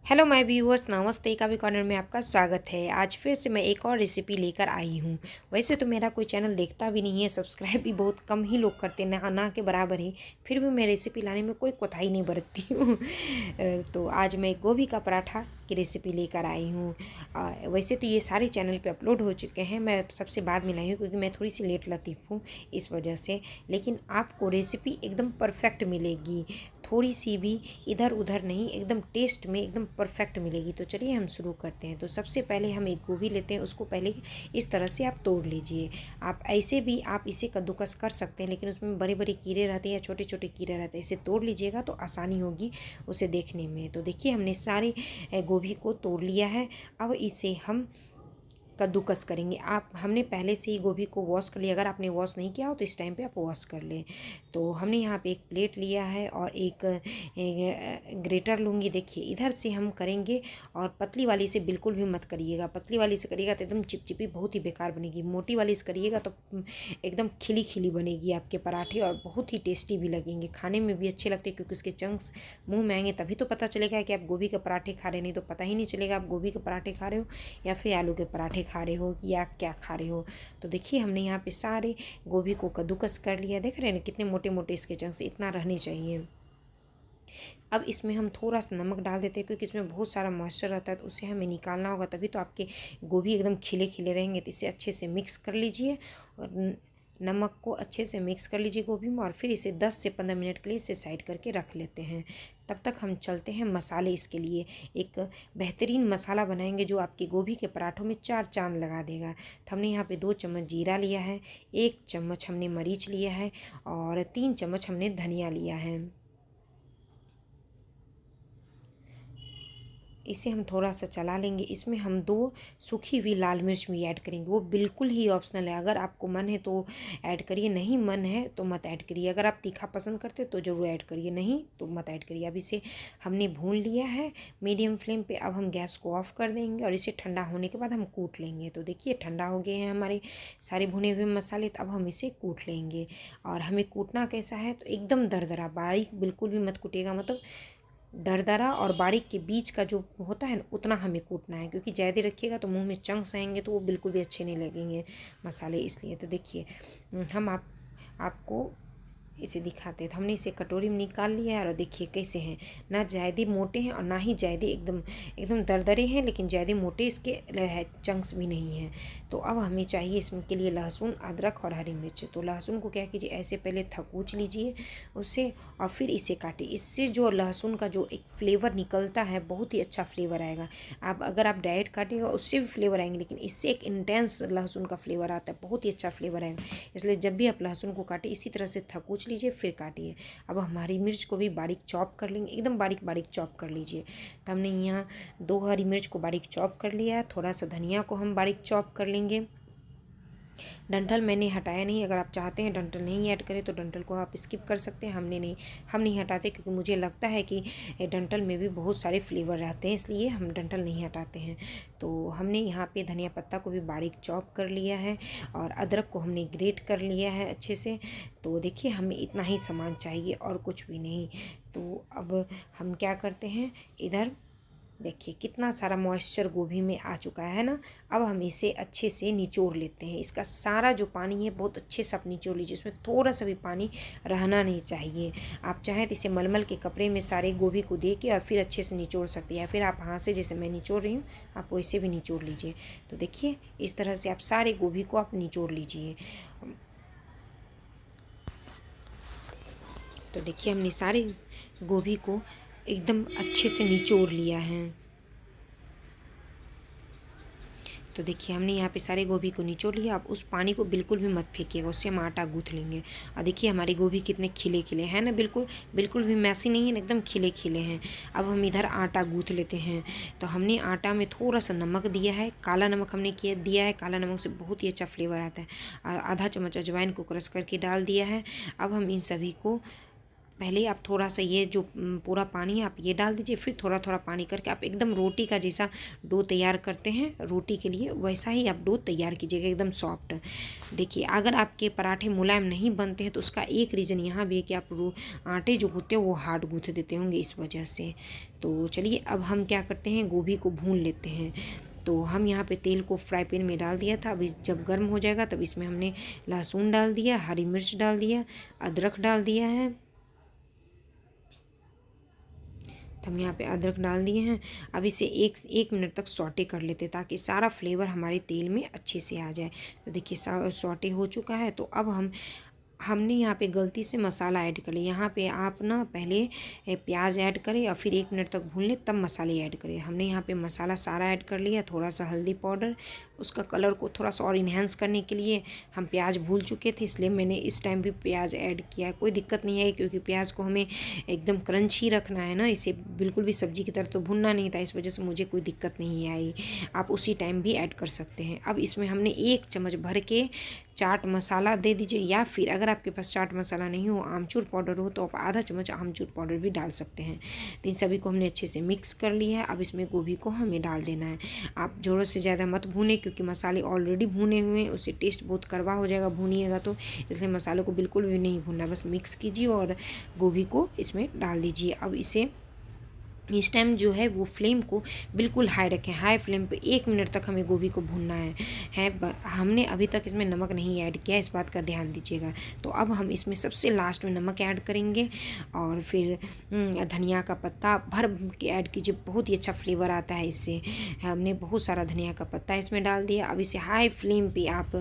Hello my viewers, नमस्ते। कभी corner में आपका स्वागत है। आज फिर से मैं एक और रेसिपी लेकर आई हूँ। वैसे तो मेरा कोई चैनल देखता भी नहीं है, सब्सक्राइब भी बहुत कम ही लोग करते हैं, ना के बराबर ही। फिर भी मैं रेसिपी लाने में कोई कोताही नहीं बरतती हूँ। तो आज मैं गोभी का पराठा की रेसिपी लेकर आई हूँ। वैसे तो ये सारे चैनल पे अपलोड हो चुके हैं, मैं सबसे बाद में लाई हूँ क्योंकि मैं थोड़ी सी लेट लतीफ़ हूँ इस वजह से। लेकिन आपको रेसिपी एकदम परफेक्ट मिलेगी, थोड़ी सी भी इधर उधर नहीं, एकदम टेस्ट में एकदम परफेक्ट मिलेगी। तो चलिए हम शुरू करते हैं। तो सबसे पहले हम एक गोभी लेते हैं, उसको पहले इस तरह से आप तोड़ लीजिए। आप ऐसे भी आप इसे कद्दूकस कर सकते हैं, लेकिन उसमें बड़े बड़े कीड़े रहते हैं या छोटे छोटे कीड़े रहते हैं। इसे तोड़ लीजिएगा तो आसानी होगी उसे देखने में। तो देखिए हमने सारे गोभी को तोड़ लिया है। अब इसे हम कद्दूकस करेंगे। आप हमने पहले से ही गोभी को वॉश कर लिया। अगर आपने वॉश नहीं किया हो तो इस टाइम पे आप वॉश कर लें। तो हमने यहाँ पे एक प्लेट लिया है और एक ग्रेटर लूँगी। देखिए इधर से हम करेंगे, और पतली वाली से बिल्कुल भी मत करिएगा। पतली वाली से करिएगा तो एकदम चिपचिपी बहुत ही बेकार बनेगी। मोटी वाली से करिएगा तो एकदम खिली खिली बनेगी आपके पराठे, और बहुत ही टेस्टी भी लगेंगे, खाने में भी अच्छे लगते हैं क्योंकि उसके चंक्स मुँह में आएंगे तभी तो पता चलेगा कि आप गोभी के पराठे खा रहे। नहीं तो पता ही नहीं चलेगा आप गोभी के पराठे खा रहे हो या फिर आलू के पराठे खा रहे हो या क्या खा रहे हो। तो देखिए हमने यहाँ पे सारे गोभी को कद्दूकस कर लिया। देख रहे हैं ना कितने मोटे मोटे इसके चंक्स, इतना रहने चाहिए। अब इसमें हम थोड़ा सा नमक डाल देते हैं क्योंकि इसमें बहुत सारा मॉइस्चर रहता है, तो उसे हमें निकालना होगा, तभी तो आपके गोभी एकदम खिले खिले रहेंगे। तो इसे अच्छे से मिक्स कर लीजिए और नमक को अच्छे से मिक्स कर लीजिए गोभी में, और फिर इसे 10 से 15 मिनट के लिए इसे साइड करके रख लेते हैं। तब तक हम चलते हैं मसाले। इसके लिए एक बेहतरीन मसाला बनाएंगे जो आपकी गोभी के पराठों में चार चांद लगा देगा। तो हमने यहाँ पे 2 चम्मच जीरा लिया है, 1 चम्मच हमने मरीच लिया है, और 3 चम्मच हमने धनिया लिया है। इसे हम थोड़ा सा चला लेंगे। इसमें हम 2 सूखी हुई लाल मिर्च भी ऐड करेंगे। वो बिल्कुल ही ऑप्शनल है, अगर आपको मन है तो ऐड करिए, नहीं मन है तो मत ऐड करिए। अगर आप तीखा पसंद करते हो तो ज़रूर ऐड करिए, नहीं तो मत ऐड करिए। अब इसे हमने भून लिया है मीडियम फ्लेम पे। अब हम गैस को ऑफ कर देंगे और इसे ठंडा होने के बाद हम कूट लेंगे। तो देखिए ठंडा हो गए हैं हमारे सारे भुने हुए मसाले। तो अब हम इसे कूट लेंगे। और हमें कूटना कैसा है, तो एकदम दरदरा, बारीक बिल्कुल भी मत कूटिएगा, मतलब दरदरा और बारीक के बीच का जो होता है ना, उतना हमें कूटना है, क्योंकि ज़्यादा रखिएगा तो मुंह में चंक्स आएंगे तो वो बिल्कुल भी अच्छे नहीं लगेंगे मसाले, इसलिए। तो देखिए हम आपको इसे दिखाते हैं। तो हमने इसे कटोरी में निकाल लिया है, और देखिए कैसे हैं, ना ज़्यादा मोटे हैं और ना ही ज़्यादा एकदम एकदम दरदरे हैं, लेकिन ज़्यादा मोटे इसके चंक्स भी नहीं हैं। तो अब हमें चाहिए इसमें के लिए लहसुन, अदरक और हरी मिर्च। तो लहसुन को क्या कीजिए, ऐसे पहले थकूच लीजिए उसे, और फिर इसे काटिए। इससे जो लहसुन का जो एक फ्लेवर निकलता है, बहुत ही अच्छा फ्लेवर आएगा। अगर आप डायरेक्ट काटिएगा उससे भी फ्लेवर आएंगे, लेकिन इससे एक इंटेंस लहसुन का फ्लेवर आता है, बहुत ही अच्छा फ्लेवर आएगा। इसलिए जब भी आप लहसुन को काटें इसी तरह से थकूच लीजिए फिर काटिए। अब हमारी मिर्च को भी बारीक चॉप कर लेंगे, एकदम बारीक बारीक चॉप कर लीजिए। तो हमने यहाँ 2 हरी मिर्च को बारीक चॉप कर लिया है। थोड़ा सा धनिया को हम बारीक चॉप कर लेंगे। डंठल मैंने हटाया नहीं, अगर आप चाहते हैं डंठल नहीं ऐड करें तो डंठल को आप स्किप कर सकते हैं। हम नहीं हटाते क्योंकि मुझे लगता है कि डंठल में भी बहुत सारे फ्लेवर रहते हैं, इसलिए हम डंठल नहीं हटाते हैं। तो हमने यहाँ पे धनिया पत्ता को भी बारीक चॉप कर लिया है, और अदरक को हमने ग्रेट कर लिया है अच्छे से। तो देखिए हमें इतना ही सामान चाहिए और कुछ भी नहीं। तो अब हम क्या करते हैं, इधर देखिए कितना सारा मॉइस्चर गोभी में आ चुका है ना। अब हम इसे अच्छे से निचोड़ लेते हैं। इसका सारा जो पानी है बहुत अच्छे से आप निचोड़ लीजिए, इसमें थोड़ा सा भी पानी रहना नहीं चाहिए। आप चाहें तो इसे मलमल के कपड़े में सारे गोभी को दे के और फिर अच्छे से निचोड़ सकते हैं, या फिर आप हाथ से, जैसे मैं निचोड़ रही हूँ, आप वैसे भी निचोड़ लीजिए। तो देखिए इस तरह से आप सारे गोभी को आप निचोड़ लीजिए। तो देखिए हमने सारे गोभी को एकदम अच्छे से निचोड़ लिया है। तो देखिए हमने यहाँ पे सारे गोभी को निचोड़ लिया। आप उस पानी को बिल्कुल भी मत फेंकिएगा, उससे हम आटा गूँथ लेंगे। और देखिए हमारे गोभी कितने खिले खिले हैं ना, बिल्कुल बिल्कुल भी मैसी नहीं है, एकदम खिले खिले हैं। अब हम इधर आटा गूँथ लेते हैं। तो हमने आटा में थोड़ा सा नमक दिया है, काला नमक हमने दिया है। काला नमक से बहुत ही अच्छा फ्लेवर आता है। आधा चम्मच अजवाइन को क्रश करके डाल दिया है। अब हम इन सभी को पहले आप थोड़ा सा ये जो पूरा पानी है आप ये डाल दीजिए, फिर थोड़ा थोड़ा पानी करके आप एकदम रोटी का जैसा डो तैयार करते हैं रोटी के लिए, वैसा ही आप डो तैयार कीजिएगा एकदम सॉफ्ट। देखिए अगर आपके पराठे मुलायम नहीं बनते हैं तो उसका एक रीज़न यहाँ भी है कि आप आटे जो गूँथते हैं वो हार्ड गूँथ देते होंगे इस वजह से। तो चलिए अब हम क्या करते हैं, गोभी को भून लेते हैं। तो हम यहाँ पे तेल को फ्राई पैन में डाल दिया था, अभी जब गर्म हो जाएगा तब इसमें हमने लहसुन डाल दिया, हरी मिर्च डाल दिया, अदरक डाल दिया है। तो हम यहाँ पे अदरक डाल दिए हैं। अब इसे एक मिनट तक सॉटे कर लेते हैं ताकि सारा फ्लेवर हमारे तेल में अच्छे से आ जाए। तो देखिए सॉटे हो चुका है। तो अब हमने यहाँ पे गलती से मसाला ऐड कर लिया। यहाँ पे आप ना पहले प्याज ऐड करें और फिर 1 मिनट तक भून लें तब मसाले ऐड करें। हमने यहाँ पे मसाला सारा ऐड कर लिया, थोड़ा सा हल्दी पाउडर, उसका कलर को थोड़ा सा और इन्हेंस करने के लिए हम प्याज भूल चुके थे इसलिए मैंने इस टाइम भी प्याज ऐड किया। कोई दिक्कत नहीं है क्योंकि प्याज को हमें एकदम क्रंच ही रखना है ना, इसे बिल्कुल भी सब्जी की तरह तो भुनना नहीं था, इस वजह से मुझे कोई दिक्कत नहीं आई। आप उसी टाइम भी ऐड कर सकते हैं। अब इसमें हमने 1 चम्मच भर के चाट मसाला दे दीजिए, या फिर अगर आपके पास चाट मसाला नहीं हो, आमचूर पाउडर हो, तो आप आधा चम्मच आमचूर पाउडर भी डाल सकते हैं। तो इन सभी को हमने अच्छे से मिक्स कर लिया है। अब इसमें गोभी को हमें डाल देना है। आप ज़रूरत से ज़्यादा मत भूनें क्योंकि मसाले ऑलरेडी भुने हुए हैं, उससे टेस्ट बहुत कड़वा हो जाएगा भूनिएगा तो, इसलिए मसाले को बिल्कुल भी नहीं भूनना, बस मिक्स कीजिए और गोभी को इसमें डाल दीजिए। अब इस टाइम जो है वो फ्लेम को बिल्कुल हाई रखें, हाई फ्लेम पे 1 मिनट तक हमें गोभी को भूनना है। हमने अभी तक इसमें नमक नहीं ऐड किया, इस बात का ध्यान दीजिएगा। तो अब हम इसमें सबसे लास्ट में नमक ऐड करेंगे और फिर धनिया का पत्ता भर के ऐड कीजिए, बहुत ही अच्छा फ्लेवर आता है इससे। हमने बहुत सारा धनिया का पत्ता इसमें डाल दिया। अब इसे हाई फ्लेम पर आप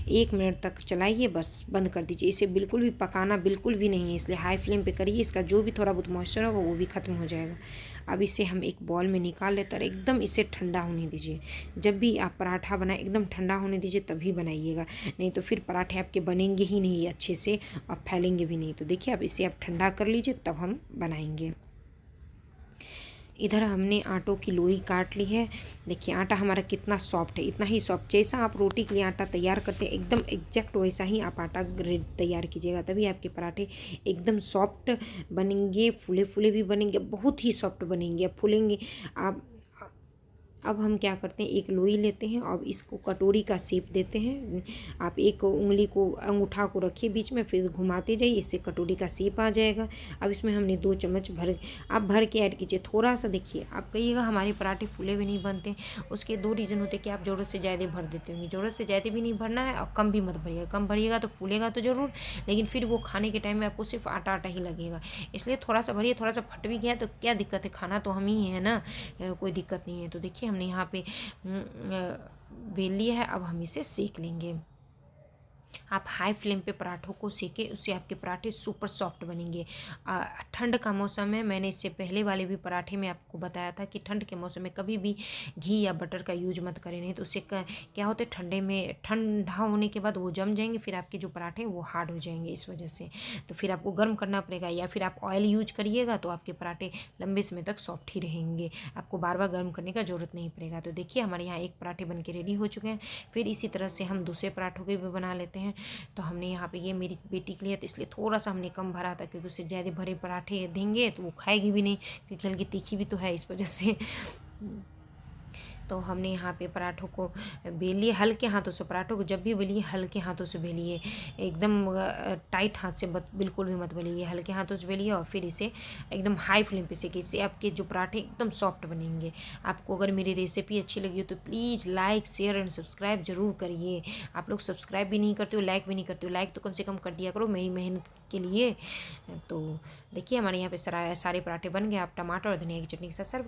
1 मिनट तक चलाइए, बस बंद कर दीजिए। इसे बिल्कुल भी पकाना बिल्कुल भी नहीं है, इसलिए हाई फ्लेम पर करिए, इसका जो भी थोड़ा बहुत मॉइस्चर होगा वो भी ख़त्म हो जाएगा। अब इसे हम एक बॉल में निकाल लेते और एकदम इसे ठंडा होने दीजिए। जब भी आप पराठा बनाएं एकदम ठंडा होने दीजिए तभी बनाइएगा, नहीं तो फिर पराठे आपके बनेंगे ही नहीं अच्छे से और फैलेंगे भी नहीं। तो देखिए अब इसे आप ठंडा कर लीजिए तब हम बनाएंगे। इधर हमने आटों की लोई काट ली है। देखिए आटा हमारा कितना सॉफ्ट है, इतना ही सॉफ्ट जैसा आप रोटी के लिए आटा तैयार करते हैं एकदम एग्जैक्ट वैसा ही आप आटा तैयार कीजिएगा, तभी आपके पराठे एकदम सॉफ्ट बनेंगे, फूले फूले भी बनेंगे, बहुत ही सॉफ्ट बनेंगे, फूलेंगे आप। अब हम क्या करते हैं, एक लोई लेते हैं और इसको कटोरी का शेप देते हैं। आप एक उंगली को अंगूठा को रखिए बीच में, फिर घुमाते जाइए, इससे कटोरी का शेप आ जाएगा। अब इसमें हमने 2 चम्मच आप भर के ऐड कीजिए थोड़ा सा। देखिए आप कहिएगा हमारे पराठे फूले भी नहीं बनते, उसके 2 रीज़न होते हैं कि आप ज़रूरत से ज़्यादा भर देते होंगे। ज़रूरत से ज़्यादा भी नहीं भरना है और कम भी मत भरिएगा। कम भरिएगा तो फूलेगा तो ज़रूर, लेकिन फिर वो खाने के टाइम में आपको सिर्फ आटा आटा ही लगेगा, इसलिए थोड़ा सा भरिए। थोड़ा सा फट भी गया तो क्या दिक्कत है, खाना तो हम ही है ना, कोई दिक्कत नहीं है। तो देखिए हमने यहाँ पे बेल लिया है, अब हम इसे सेक लेंगे। आप हाई फ्लेम पे पराठों को सेकें, उससे आपके पराठे सुपर सॉफ्ट बनेंगे। ठंड का मौसम है, मैंने इससे पहले वाले भी पराठे में आपको बताया था कि ठंड के मौसम में कभी भी घी या बटर का यूज मत करें, नहीं तो उससे क्या होता है, ठंडा होने के बाद वो जम जाएंगे, फिर आपके जो पराठे हैं वो हार्ड हो जाएंगे इस वजह से। तो फिर आपको गर्म करना पड़ेगा, या फिर आप ऑयल यूज करिएगा तो आपके पराठे लंबे समय तक सॉफ्ट ही रहेंगे, आपको बार बार गर्म करने का ज़रूरत नहीं पड़ेगा। तो देखिए हमारे यहाँ एक पराठे बन के रेडी हो चुके हैं। फिर इसी तरह से हम दूसरे पराठों के भी बना लेते हैं। तो हमने यहाँ पे ये मेरी बेटी के लिए तो इसलिए थोड़ा सा हमने कम भरा था, क्योंकि उससे ज़्यादा भरे पराठे देंगे तो वो खाएगी भी नहीं, क्योंकि हल्की तीखी भी तो है इस वजह से। तो हमने यहाँ पे पराठों को बेल लिए हल्के हाथों से। पराठों को जब भी बेलिए हल्के हाथों से बेलिए, एकदम टाइट हाथ से बिल्कुल भी मत बेलिए, हल्के हाथों से बेलिए और फिर इसे एकदम हाई फ्लेम पे सेकिए, इससे आपके जो पराठे एकदम सॉफ्ट बनेंगे। आपको अगर मेरी रेसिपी अच्छी लगी हो तो please like share and subscribe ज़रूर करिए। आप लोग सब्सक्राइब भी नहीं करते हो, लाइक भी नहीं करते हो, लाइक तो कम से कम कर दिया करो मेरी मेहनत के लिए। तो देखिए हमारे यहाँ पे सारे पराठे बन गए। आप टमाटर और धनिया की चटनी के साथ सर्व